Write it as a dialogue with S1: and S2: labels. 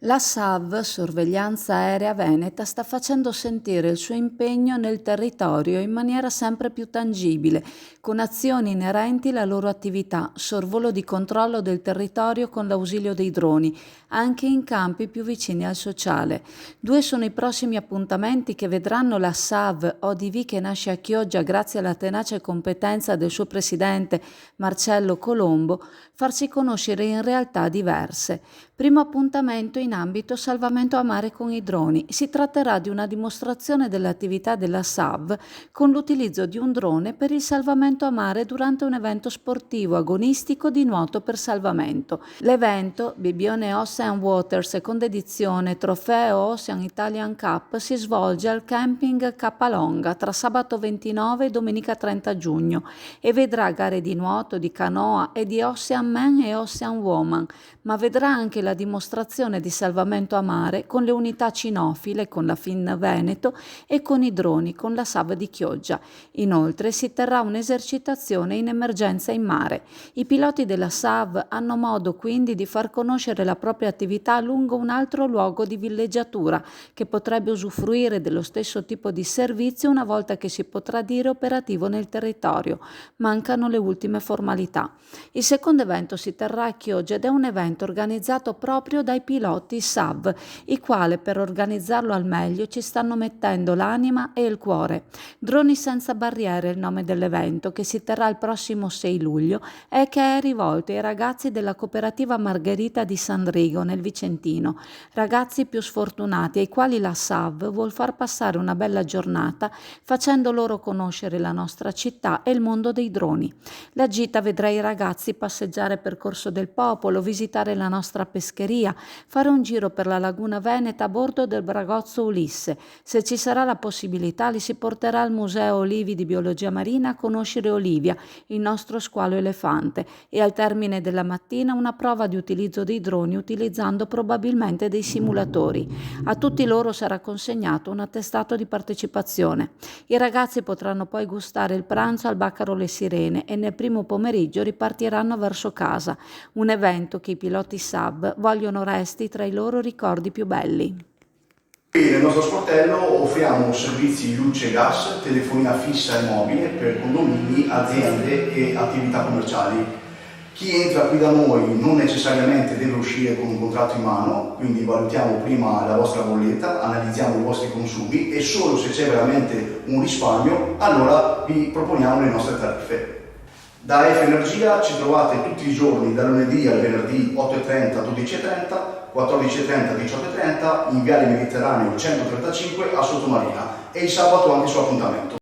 S1: La SAV, Sorveglianza Aerea Veneta, sta facendo sentire il suo impegno nel territorio in maniera sempre più tangibile, con azioni inerenti alla loro attività, sorvolo di controllo del territorio con l'ausilio dei droni, anche in campi più vicini al sociale. 2 sono i prossimi appuntamenti che vedranno la SAV ODV, che nasce a Chioggia grazie alla tenace competenza del suo presidente Marcello Colombo, farsi conoscere in realtà diverse. Primo appuntamento in ambito salvamento a mare con i droni. Si tratterà di una dimostrazione dell'attività della SAV con l'utilizzo di un drone per il salvamento a mare durante un evento sportivo agonistico di nuoto per salvamento. L'evento, Bibbione Ocean Water, seconda edizione, trofeo Ocean Italian Cup, si svolge al camping Capalonga tra sabato 29 e domenica 30 giugno e vedrà gare di nuoto, di canoa e di Ocean Man e Ocean Woman, ma vedrà anche la dimostrazione di salvamento a mare con le unità cinofile, con la FIN Veneto e con i droni, con la SAV di Chioggia. Inoltre si terrà un'esercitazione in emergenza in mare. I piloti della SAV hanno modo quindi di far conoscere la propria attività lungo un altro luogo di villeggiatura, che potrebbe usufruire dello stesso tipo di servizio una volta che si potrà dire operativo nel territorio. Mancano le ultime formalità. Il secondo evento si terrà a Chioggia ed è un evento organizzato proprio dai piloti SAV, i quali per organizzarlo al meglio ci stanno mettendo l'anima e il cuore. Droni senza barriere è il nome dell'evento, che si terrà il prossimo 6 luglio e che è rivolto ai ragazzi della cooperativa Margherita di San Rigo nel Vicentino, ragazzi più sfortunati ai quali la SAV vuol far passare una bella giornata facendo loro conoscere la nostra città e il mondo dei droni. La gita vedrà i ragazzi passeggiare per Corso del Popolo, visitare la nostra pescheria, fare un giro per la Laguna Veneta a bordo del Bragozzo Ulisse. Se ci sarà la possibilità li si porterà al Museo Olivi di Biologia Marina a conoscere Olivia, il nostro squalo elefante, e al termine della mattina una prova di utilizzo dei droni utilizzando probabilmente dei simulatori. A tutti loro sarà consegnato un attestato di partecipazione. I ragazzi potranno poi gustare il pranzo al Baccaro Le Sirene e nel primo pomeriggio ripartiranno verso casa, un evento che i piloti SAV vogliono resti tra i loro ricordi più belli.
S2: Qui nel nostro sportello offriamo servizi di luce e gas, telefonia fissa e mobile per condomini, aziende e attività commerciali. Chi entra qui da noi non necessariamente deve uscire con un contratto in mano, quindi valutiamo prima la vostra bolletta, analizziamo i vostri consumi e solo se c'è veramente un risparmio, allora vi proponiamo le nostre tariffe. Da F Energia ci trovate tutti i giorni, da lunedì al venerdì 8:30, 12:30, 14:30, 18:30, in Viale Mediterraneo 135 a Sottomarina e il sabato anche su appuntamento.